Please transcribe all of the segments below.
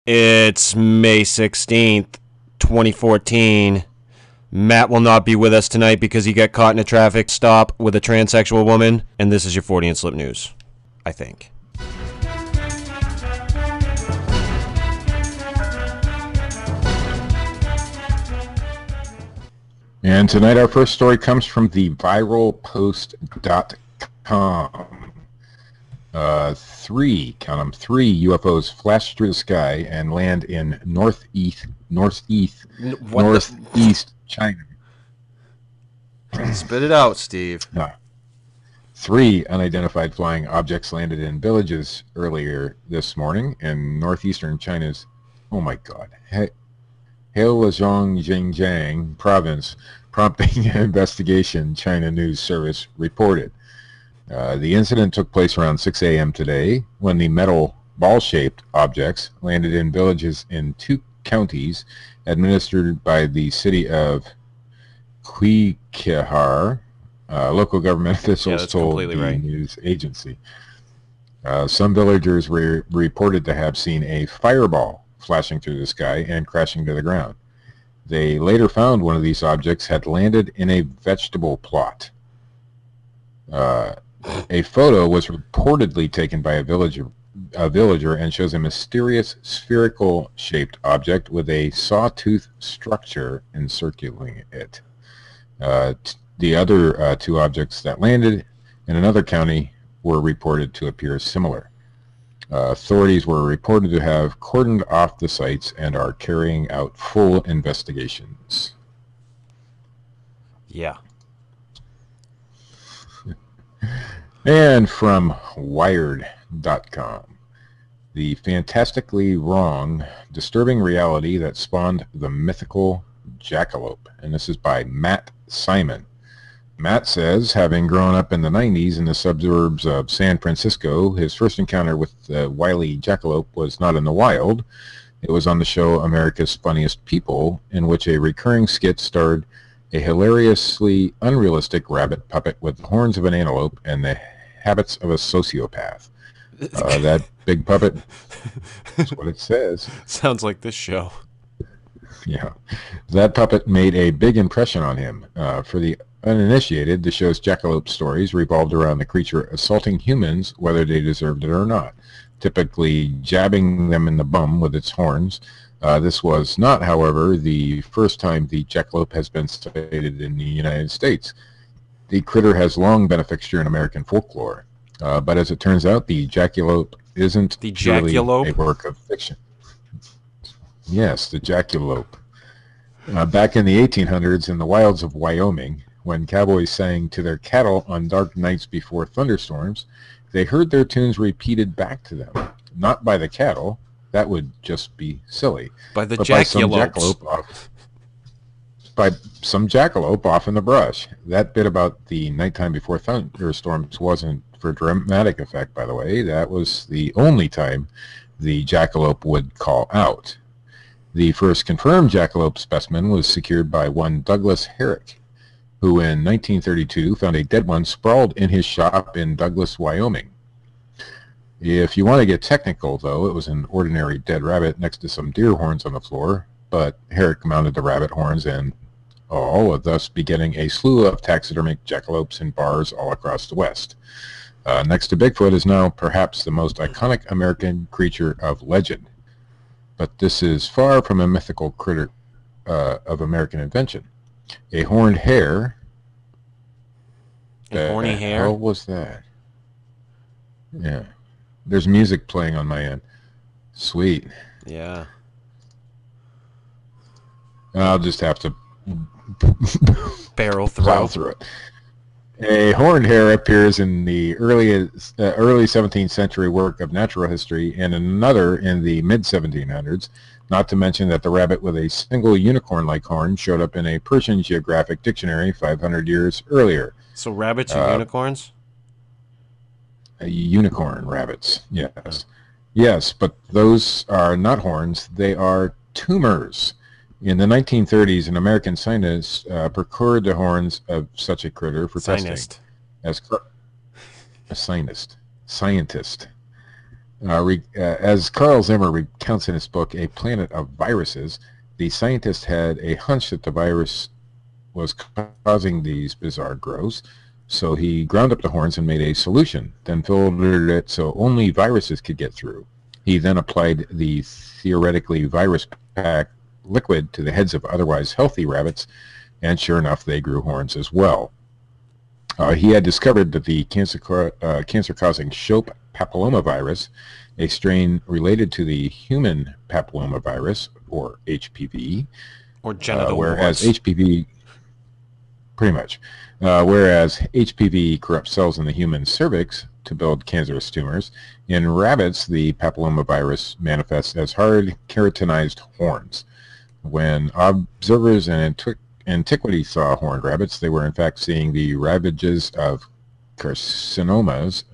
It's May 16th, 2014. Matt will not be with us tonight because he got caught in a traffic stop with a transsexual woman, and this is your Fortean Slip news, I think. And tonight our first story comes from the viralpost.com. Three UFOs flash through the sky and land in northeast China. Spit it out, Steve. Three unidentified flying objects landed in villages earlier this morning in northeastern China's, Heilongjiang province, prompting an investigation, China News Service reported. The incident took place around 6 a.m. today when the metal ball-shaped objects landed in villages in two counties administered by the city of Qiqihar. Local government officials told the news agency. Some villagers were reported to have seen a fireball flashing through the sky and crashing to the ground. They later found one of these objects had landed in a vegetable plot. A photo was reportedly taken by a villager and shows a mysterious spherical-shaped object with a sawtooth structure encircling it. The other two objects that landed in another county were reported to appear similar. Authorities were reported to have cordoned off the sites and are carrying out full investigations. Yeah. And from Wired.com, the fantastically wrong, disturbing reality that spawned the mythical jackalope. And this is by Matt Simon. Matt says, having grown up in the 90s in the suburbs of San Francisco, his first encounter with the wily jackalope was not in the wild. It was on the show America's Funniest People, in which a recurring skit starred a hilariously unrealistic rabbit puppet with the horns of an antelope and the habits of a sociopath. That big puppet is what it says. Sounds like this show. Yeah. That puppet made a big impression on him. For the uninitiated, the show's jackalope stories revolved around the creature assaulting humans, whether they deserved it or not, typically jabbing them in the bum with its horns. This was not, however, the first time the jackalope has been sighted in the United States. The critter has long been a fixture in American folklore, but as it turns out, the jackalope isn't really a work of fiction. Yes, the jackalope. Back in the 1800s, in the wilds of Wyoming, when cowboys sang to their cattle on dark nights before thunderstorms, they heard their tunes repeated back to them, not by the cattle. That would just be silly. By the jackalopes. By some jackalope off in the brush. That bit about the nighttime before thunderstorms wasn't for dramatic effect, by the way. That was the only time the jackalope would call out. The first confirmed jackalope specimen was secured by one Douglas Herrick, who in 1932 found a dead one sprawled in his shop in Douglas, Wyoming. If you want to get technical, though, it was an ordinary dead rabbit next to some deer horns on the floor, but Herrick mounted the rabbit horns and all, thus beginning a slew of taxidermic jackalopes in bars all across the West. Next to Bigfoot is now perhaps the most iconic American creature of legend. But this is far from a mythical critter of American invention. A horned hare. A horny hare? How was that? Yeah. There's music playing on my end. Sweet. Yeah. I'll just have to plow through it. A horned hare appears in the early 17th century work of natural history and another in the mid-1700s, not to mention that the rabbit with a single unicorn-like horn showed up in a Persian geographic dictionary 500 years earlier. So rabbits are unicorns? Unicorn rabbits, yes. Yes, but those are not horns, they are tumors. In the 1930s, an American scientist procured the horns of such a critter for testing. A scientist. As Carl Zimmer recounts in his book, A Planet of Viruses, the scientist had a hunch that the virus was causing these bizarre growths, so he ground up the horns and made a solution, then filtered it so only viruses could get through. He then applied the theoretically virus-packed liquid to the heads of otherwise healthy rabbits, and sure enough, they grew horns as well. He had discovered that the cancer-causing Shope papillomavirus, a strain related to the human papillomavirus, or HPV, Or genital whereas warts. HPV, pretty much, whereas HPV corrupts cells in the human cervix to build cancerous tumors, in rabbits, the papillomavirus manifests as hard keratinized horns. When observers in antiquity saw horned rabbits, they were in fact seeing the ravages of carcinomas,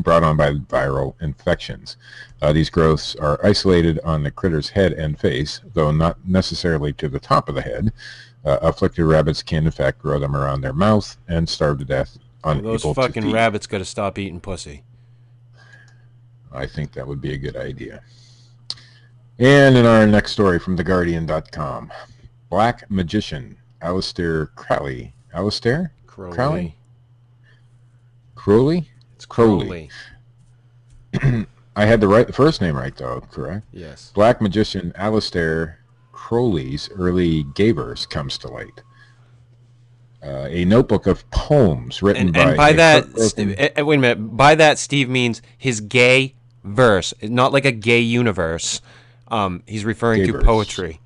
brought on by viral infections. These growths are isolated on the critter's head and face, though not necessarily to the top of the head. Afflicted rabbits can in fact grow them around their mouth and starve to death, unable Those to fucking feed. rabbits got to stop eating pussy. I think that would be a good idea. And in our next story from TheGuardian.com, Black Magician Aleister Crowley. Aleister? Crowley? Crowley? It's Crowley. I had the first name right, though, correct? Yes. Black Magician Aleister Crowley's early gay verse comes to light. A notebook of poems written by... And by that, wait a minute. By that, Steve means his gay verse, not like a gay universe. He's referring Gay to verse. poetry.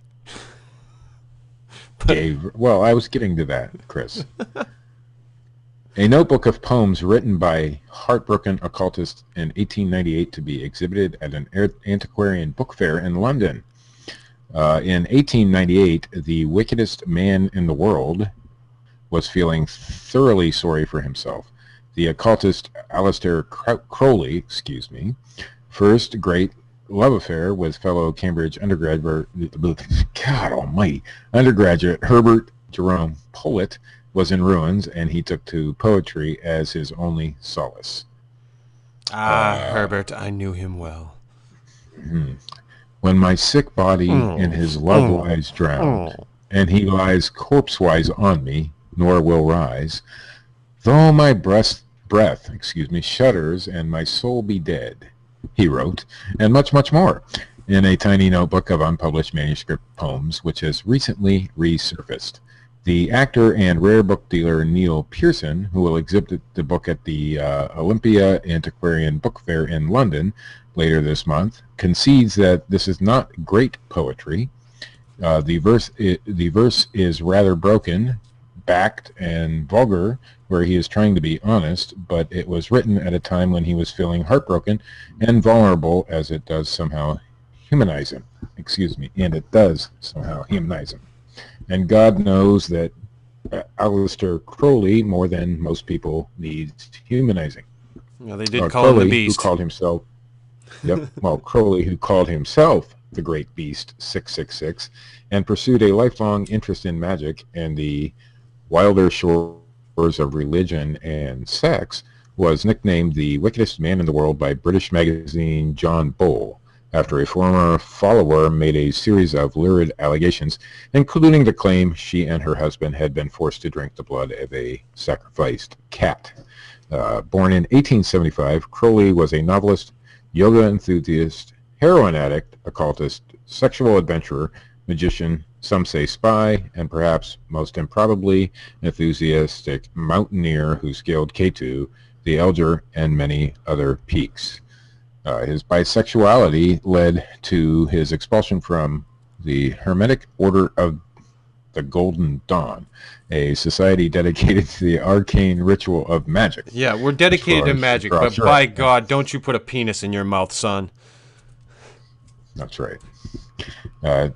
Well, I was getting to that, Chris. A notebook of poems written by heartbroken occultists in 1898 to be exhibited at an antiquarian book fair in London. In 1898, the wickedest man in the world was feeling thoroughly sorry for himself. The occultist Aleister Crowley, first great love affair with fellow Cambridge undergraduate Herbert Jerome Polet was in ruins, and he took to poetry as his only solace. Herbert, I knew him well. When my sick body in his love lies drowned, and he lies corpse-wise on me, nor will rise, though my breath shudders and my soul be dead, he wrote, and much, much more, in a tiny notebook of unpublished manuscript poems, which has recently resurfaced. The actor and rare book dealer Neil Pearson, who will exhibit the book at the Olympia Antiquarian Book Fair in London later this month, concedes that this is not great poetry. The verse is rather broken, backed, and vulgar, where he is trying to be honest, but it was written at a time when he was feeling heartbroken and vulnerable, as it does somehow humanize him. And it does somehow humanize him. And God knows that Aleister Crowley, more than most people, needs humanizing. Yeah, they did call him the Beast. Who called himself, Crowley, who called himself the Great Beast 666, and pursued a lifelong interest in magic and the wilder shores of religion and sex, was nicknamed the wickedest man in the world by British magazine John Bull, after a former follower made a series of lurid allegations, including the claim she and her husband had been forced to drink the blood of a sacrificed cat. Born in 1875, Crowley was a novelist, yoga enthusiast, heroin addict, occultist, sexual adventurer, magician, some say spy, and perhaps most improbably enthusiastic mountaineer who scaled K2, the Elger, and many other peaks. His bisexuality led to his expulsion from the Hermetic Order of the Golden Dawn, a society dedicated to the arcane ritual of magic. Yeah, we're dedicated to magic, but by God, don't you put a penis in your mouth, son. That's right.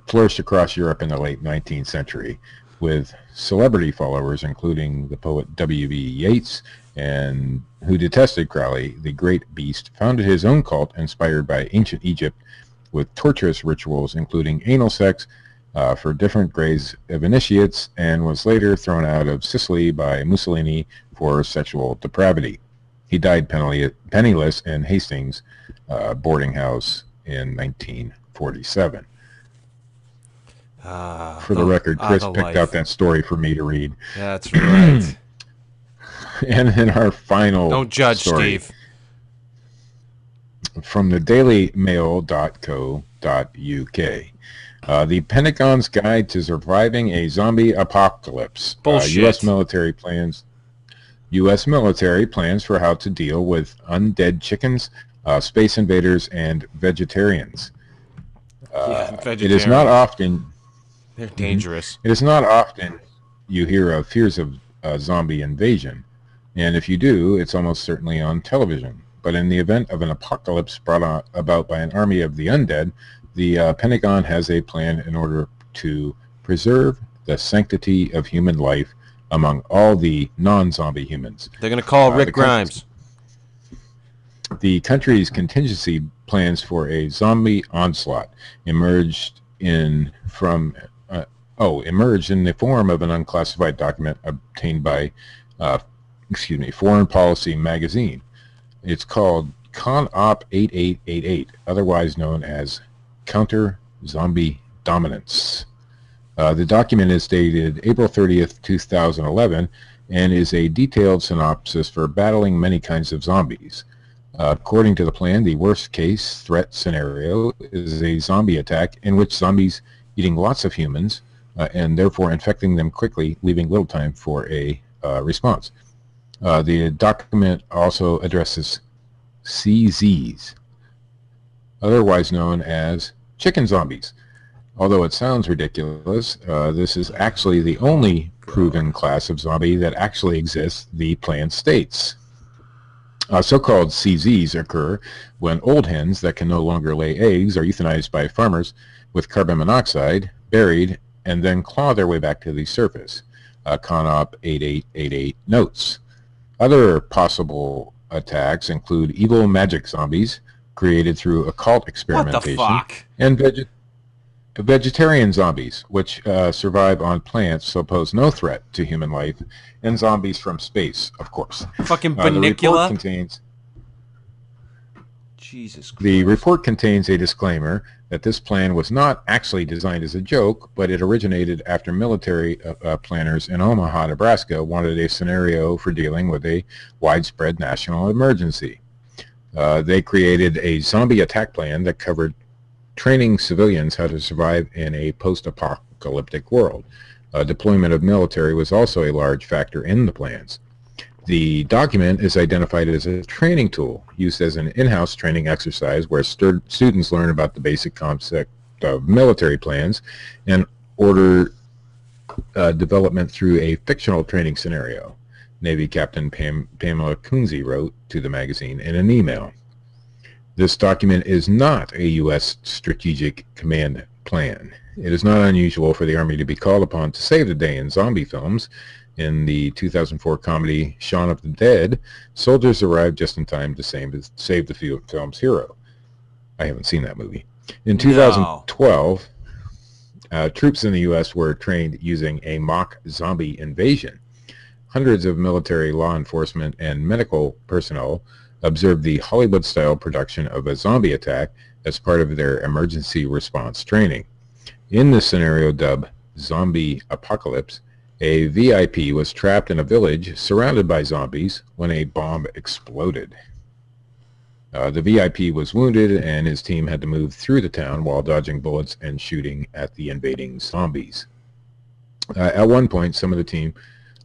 Flourished across Europe in the late 19th century, with celebrity followers including the poet W.B. Yeats, and who detested Crowley. The Great Beast founded his own cult inspired by ancient Egypt, with torturous rituals including anal sex for different grades of initiates, and was later thrown out of Sicily by Mussolini for sexual depravity. He died penniless in Hastings boarding house in 1947. For the record, Chris picked out that story for me to read. That's right. And in our final Don't judge, story, Steve. from the dailymail.co.uk. The Pentagon's Guide to Surviving a Zombie Apocalypse. Bullshit. U.S. military plans for how to deal with undead chickens, space invaders, and vegetarians. It is not often... They're dangerous. It is not often you hear of fears of zombie invasion, and if you do, it's almost certainly on television. But in the event of an apocalypse brought about by an army of the undead, the Pentagon has a plan in order to preserve the sanctity of human life among all the non-zombie humans. They're going to call Rick Grimes. The country's contingency plans for a zombie onslaught emerged in the form of an unclassified document obtained by Foreign Policy magazine. It's called ConOp 8888, otherwise known as Counter Zombie Dominance. The document is dated April 30th, 2011, and is a detailed synopsis for battling many kinds of zombies. According to the plan, the worst-case threat scenario is a zombie attack in which zombies eating lots of humans and therefore infecting them quickly, leaving little time for a response. The document also addresses CZs, otherwise known as chicken zombies. Although it sounds ridiculous, this is actually the only proven class of zombie that actually exists, the plan states. So-called CZs occur when old hens that can no longer lay eggs are euthanized by farmers with carbon monoxide, buried, and then claw their way back to the surface. ConOp 8888 notes. Other possible attacks include evil magic zombies created through occult experimentation. What the fuck? And vegetarian zombies, which survive on plants so pose no threat to human life, and zombies from space, of course. Fucking Banicula? The report contains a disclaimer that this plan was not actually designed as a joke, but it originated after military planners in Omaha, Nebraska wanted a scenario for dealing with a widespread national emergency. They created a zombie attack plan that covered training civilians how to survive in a post-apocalyptic world. Deployment of military was also a large factor in the plans. The document is identified as a training tool used as an in-house training exercise where students learn about the basic concept of military plans and order development through a fictional training scenario, Navy Captain Pamela Kunze wrote to the magazine in an email. This document is not a U.S. strategic command plan. It is not unusual for the Army to be called upon to save the day in zombie films. In the 2004 comedy Shaun of the Dead, soldiers arrived just in time to save the film's hero. I haven't seen that movie. In 2012, troops in the U.S. were trained using a mock zombie invasion. Hundreds of military, law enforcement, and medical personnel observed the Hollywood-style production of a zombie attack as part of their emergency response training. In this scenario dubbed Zombie Apocalypse, a VIP was trapped in a village surrounded by zombies when a bomb exploded. The VIP was wounded and his team had to move through the town while dodging bullets and shooting at the invading zombies. At one point, some of the team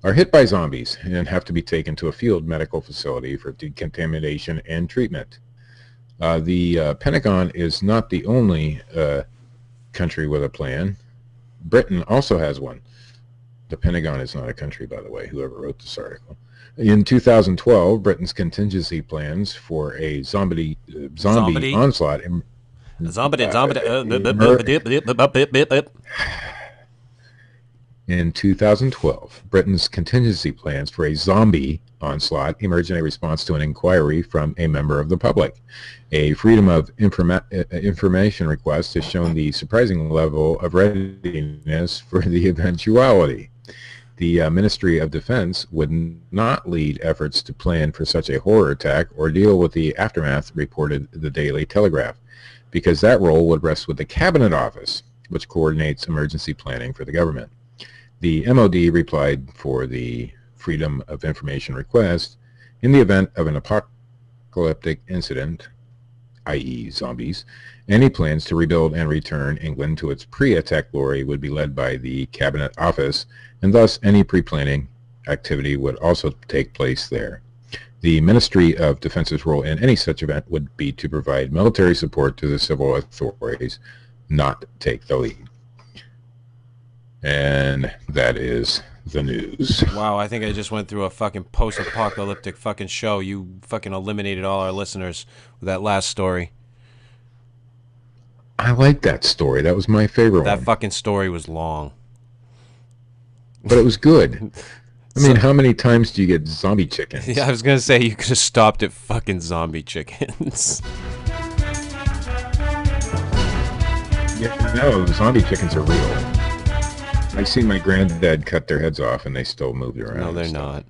are hit by zombies and have to be taken to a field medical facility for decontamination and treatment. The Pentagon is not the only country with a plan. Britain also has one. The Pentagon is not a country, by the way, whoever wrote this article. In 2012, Britain's contingency plans for a zombie onslaught. In 2012, Britain's contingency plans for a zombie onslaught emerged in a response to an inquiry from a member of the public. A Freedom of Information request has shown the surprising level of readiness for the eventuality. The Ministry of Defense would not lead efforts to plan for such a horror attack or deal with the aftermath, reported the Daily Telegraph, because that role would rest with the Cabinet Office, which coordinates emergency planning for the government. The MOD replied for the Freedom of Information request, in the event of an apocalyptic incident, i.e. zombies, any plans to rebuild and return England to its pre-attack glory would be led by the Cabinet Office, and thus any pre-planning activity would also take place there. The Ministry of Defense's role in any such event would be to provide military support to the civil authorities, not take the lead. And that is the news. Wow, I think I just went through a fucking post-apocalyptic fucking show. You fucking eliminated all our listeners with that last story. I like that story. That was my favorite one. That fucking story was long. But it was good. I mean, how many times do you get zombie chickens? Yeah, I was going to say you could have stopped at fucking zombie chickens. Yeah, no, zombie chickens are real. I've seen my granddad cut their heads off and they still moved around. No, they're not.